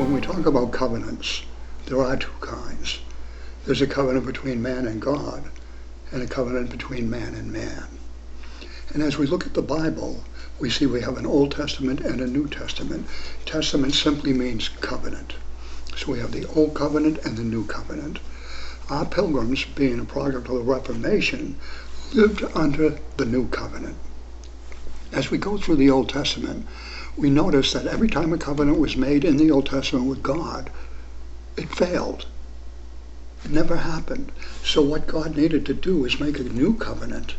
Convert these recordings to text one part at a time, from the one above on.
When we talk about covenants, there are two kinds. There's a covenant between man and God, and a covenant between man and man. And as we look at the Bible, we see we have an Old Testament and a New Testament. Testament simply means covenant. So we have the Old Covenant and the New Covenant. Our Pilgrims, being a product of the Reformation, lived under the New Covenant. As we go through the Old Testament, we notice that every time a covenant was made in the Old Testament with God, it failed. It never happened. So what God needed to do is make a new covenant.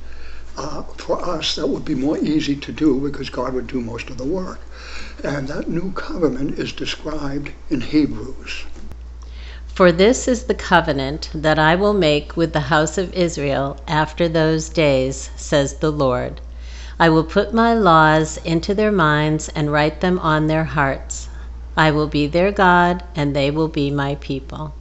For us, that would be more easy to do because God would do most of the work. And that new covenant is described in Hebrews. For this is the covenant that I will make with the house of Israel after those days, says the Lord. I will put my laws into their minds and write them on their hearts. I will be their God, and they will be my people.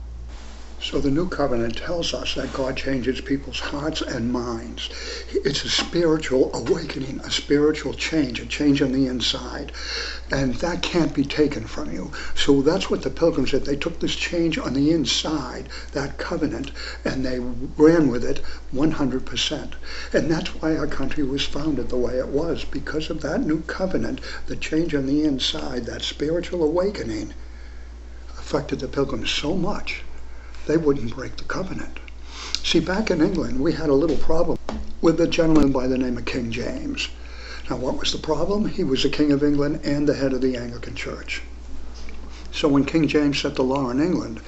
So the new covenant tells us that God changes people's hearts and minds. It's a spiritual awakening, a spiritual change, a change on the inside. And that can't be taken from you. So that's what the Pilgrims did. They took this change on the inside, that covenant, and they ran with it 100%. And that's why our country was founded the way it was, because of that new covenant, the change on the inside, that spiritual awakening affected the Pilgrims so much they wouldn't break the covenant. See, back in England, we had a little problem with a gentleman by the name of King James. Now, what was the problem? He was the King of England and the head of the Anglican Church. So when King James set the law in England,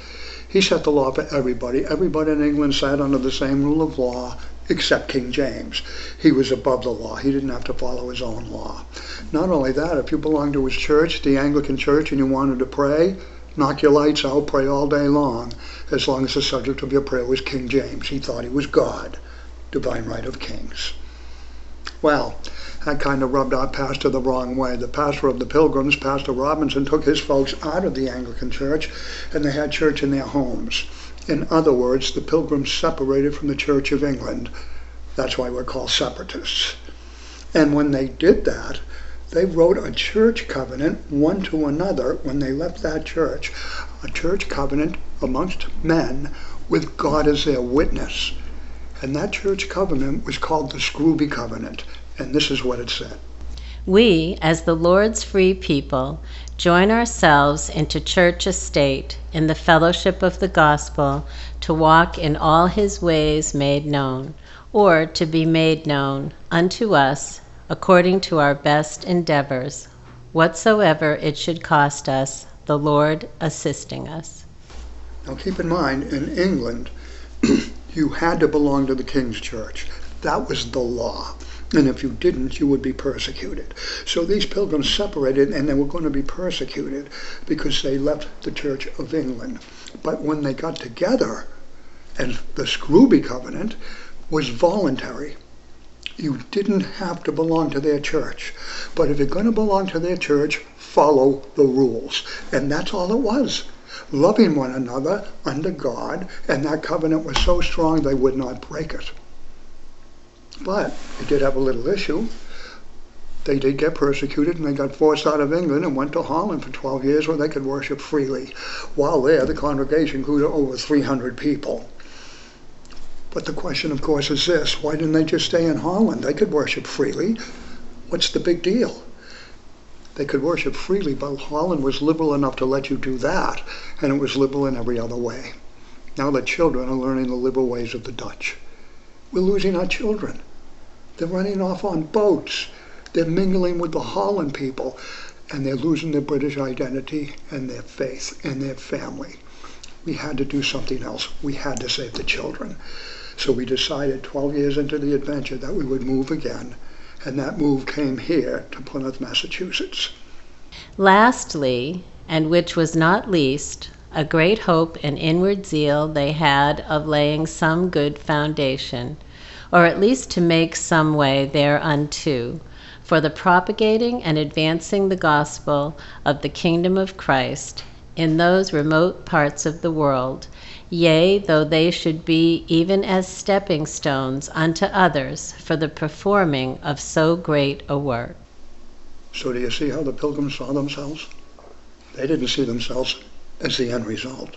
he set the law for everybody. Everybody in England sat under the same rule of law except King James. He was above the law. He didn't have to follow his own law. Not only that, if you belonged to his church, the Anglican Church, and you wanted to pray, knock your lights out, pray all day long, as long as the subject of your prayer was King James. He thought he was God, divine right of kings. Well, that kind of rubbed our pastor the wrong way. The pastor of the Pilgrims, Pastor Robinson, took his folks out of the Anglican Church, and they had church in their homes. In other words, the Pilgrims separated from the Church of England. That's why we're called separatists. And when they did that, they wrote a church covenant one to another when they left that church, a church covenant amongst men with God as their witness. And that church covenant was called the Scrooby Covenant. And this is what it said. We, as the Lord's free people, join ourselves into church estate in the fellowship of the gospel to walk in all his ways made known, or to be made known unto us according to our best endeavors, whatsoever it should cost us, the Lord assisting us. Now keep in mind, in England, you had to belong to the King's Church. That was the law. And if you didn't, you would be persecuted. So these Pilgrims separated, and they were going to be persecuted because they left the Church of England. But when they got together, and the Scrooby Covenant was voluntary. You didn't have to belong to their church. But if you're going to belong to their church, follow the rules. And that's all it was. Loving one another under God, and that covenant was so strong they would not break it. But they did have a little issue. They did get persecuted, and they got forced out of England and went to Holland for 12 years where they could worship freely. While there, the congregation grew to over 300 people. But the question, of course, is this: why didn't they just stay in Holland? They could worship freely. What's the big deal? They could worship freely, but Holland was liberal enough to let you do that, and it was liberal in every other way. Now the children are learning the liberal ways of the Dutch. We're losing our children. They're running off on boats. They're mingling with the Holland people, and they're losing their British identity and their faith and their family. We had to do something else. We had to save the children. So we decided 12 years into the adventure that we would move again, and that move came here to Plymouth, Massachusetts. Lastly, and which was not least, a great hope and inward zeal they had of laying some good foundation, or at least to make some way thereunto, for the propagating and advancing the gospel of the kingdom of Christ in those remote parts of the world, yea, though they should be even as stepping stones unto others for the performing of so great a work. So do you see how the Pilgrims saw themselves? They didn't see themselves as the end result.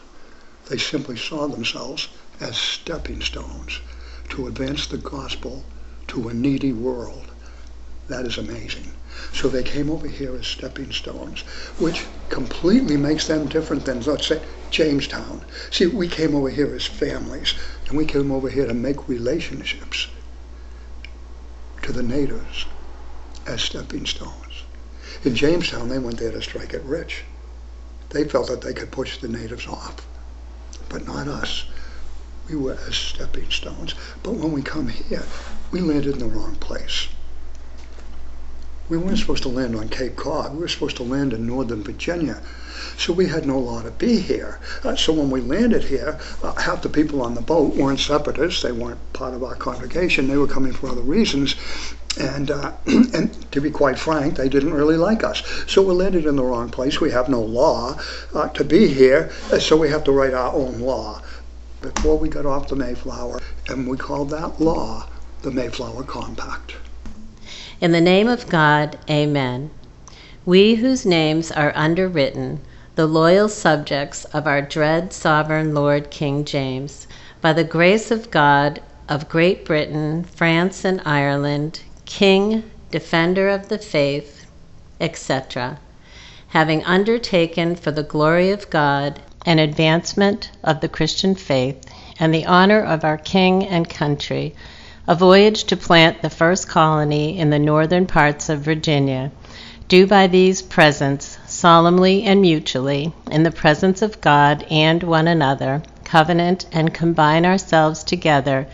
They simply saw themselves as stepping stones to advance the gospel to a needy world. That is amazing. So they came over here as stepping stones, which completely makes them different than, let's say, Jamestown. See, we came over here as families, and we came over here to make relationships to the natives as stepping stones. In Jamestown, they went there to strike it rich. They felt that they could push the natives off, but not us. We were as stepping stones. But when we come here, we landed in the wrong place. We weren't supposed to land on Cape Cod. We were supposed to land in Northern Virginia. So we had no law to be here. So when we landed here, half the people on the boat weren't separatists. They weren't part of our congregation. They were coming for other reasons. And to be quite frank, they didn't really like us. So we landed in the wrong place. We have no law to be here, so we have to write our own law. Before we got off the Mayflower, and we called that law the Mayflower Compact. In the name of God, amen. We whose names are underwritten, the loyal subjects of our dread sovereign Lord King James, by the grace of God of Great Britain, France, and Ireland, King, Defender of the Faith, etc., having undertaken for the glory of God and advancement of the Christian faith and the honor of our King and country, a voyage to plant the first colony in the northern parts of Virginia, do by these presents solemnly and mutually, in the presence of God and one another, covenant and combine ourselves together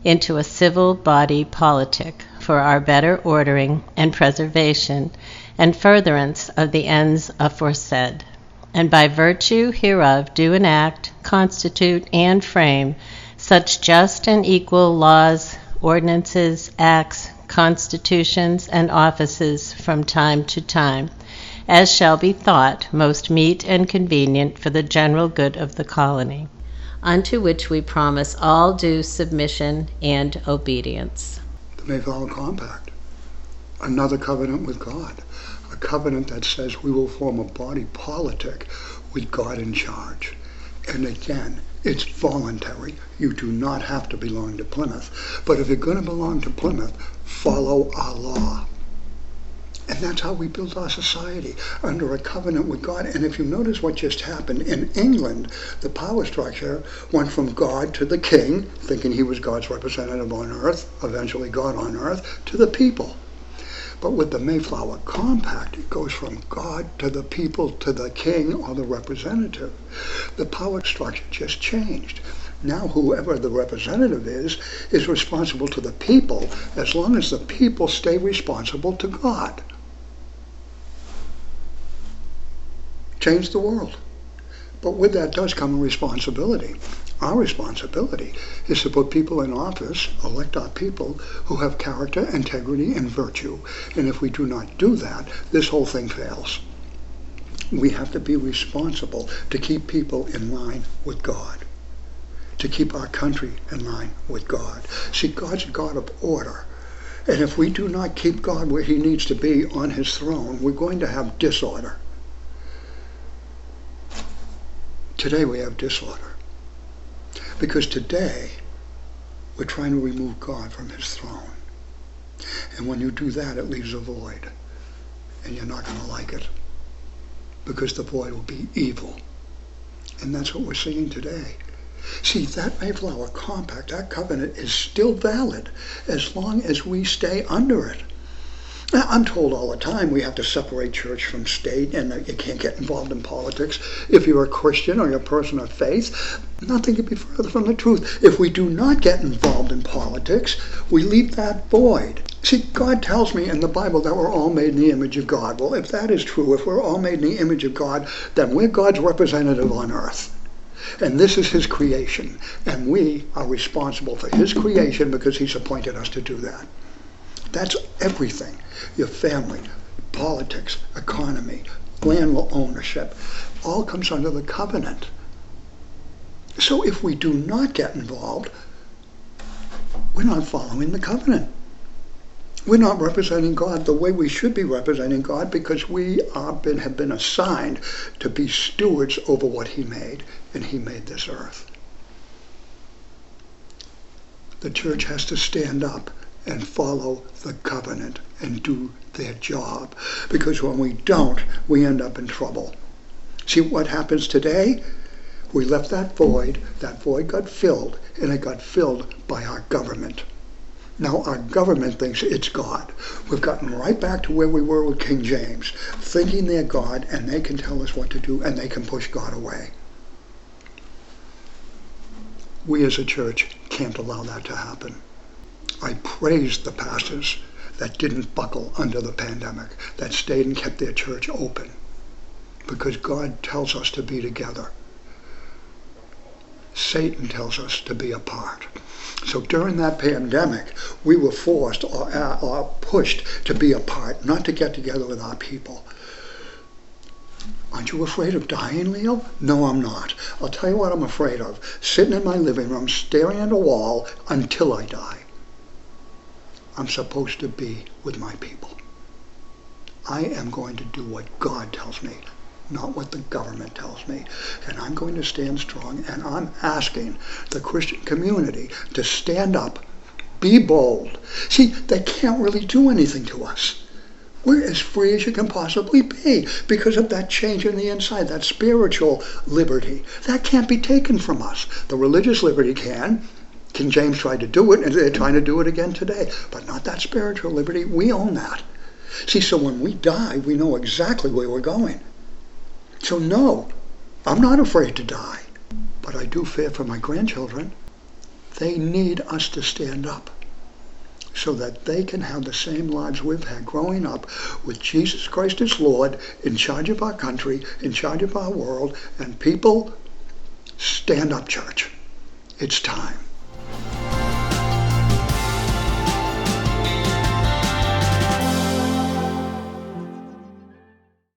into a civil body politic for our better ordering and preservation and furtherance of the ends aforesaid, and by virtue hereof do enact, constitute, and frame such just and equal laws, ordinances, acts, constitutions, and offices from time to time, as shall be thought most meet and convenient for the general good of the colony, unto which we promise all due submission and obedience. The Mayflower Compact, another covenant with God, a covenant that says we will form a body politic with God in charge. And again, it's voluntary. You do not have to belong to Plymouth. But if you're going to belong to Plymouth, follow our law. And that's how we built our society, under a covenant with God. And if you notice what just happened, in England, the power structure went from God to the king, thinking he was God's representative on earth, eventually God on earth, to the people. But with the Mayflower Compact, it goes from God to the people to the king or the representative. The power structure just changed. Now whoever the representative is responsible to the people, as long as the people stay responsible to God. Change the world. But with that does come a responsibility. Our responsibility is to put people in office, elect our people who have character, integrity, and virtue. And if we do not do that, this whole thing fails. We have to be responsible to keep people in line with God, to keep our country in line with God. See, God's a God of order. And if we do not keep God where he needs to be on his throne, we're going to have disorder. Today we have disorder. Because today, we're trying to remove God from his throne. And when you do that, it leaves a void. And you're not going to like it. Because the void will be evil. And that's what we're seeing today. See, that Mayflower Compact, that covenant, is still valid as long as we stay under it. Now, I'm told all the time we have to separate church from state and that you can't get involved in politics. If you're a Christian or you're a person of faith, nothing could be further from the truth. If we do not get involved in politics, we leave that void. See, God tells me in the Bible that we're all made in the image of God. Well, if that is true, if we're all made in the image of God, then we're God's representative on earth. And this is his creation. And we are responsible for his creation because he's appointed us to do that. That's everything. Your family, politics, economy, land ownership, all comes under the covenant. So if we do not get involved, we're not following the covenant. We're not representing God the way we should be representing God, because we have been assigned to be stewards over what he made, and he made this earth. The church has to stand up and follow the covenant and do their job, because when we don't, we end up in trouble. See what happens today? We left that void got filled, and it got filled by our government. Now our government thinks it's God. We've gotten right back to where we were with King James, thinking they're God and they can tell us what to do and they can push God away. We as a church can't allow that to happen. I praise the pastors that didn't buckle under the pandemic, that stayed and kept their church open, because God tells us to be together. Satan tells us to be apart. So during that pandemic, we were forced or pushed to be apart, not to get together with our people. Aren't you afraid of dying, Leo? No, I'm not. I'll tell you what I'm afraid of. Sitting in my living room, staring at a wall until I die. I'm supposed to be with my people. I am going to do what God tells me, not what the government tells me. And I'm going to stand strong, and I'm asking the Christian community to stand up, be bold. See, they can't really do anything to us. We're as free as you can possibly be because of that change in the inside, that spiritual liberty. That can't be taken from us. The religious liberty can. King James tried to do it, and they're trying to do it again today. But not that spiritual liberty. We own that. See, so when we die, we know exactly where we're going. So no, I'm not afraid to die. But I do fear for my grandchildren. They need us to stand up so that they can have the same lives we've had growing up with Jesus Christ as Lord, in charge of our country, in charge of our world. And people, stand up, church. It's time.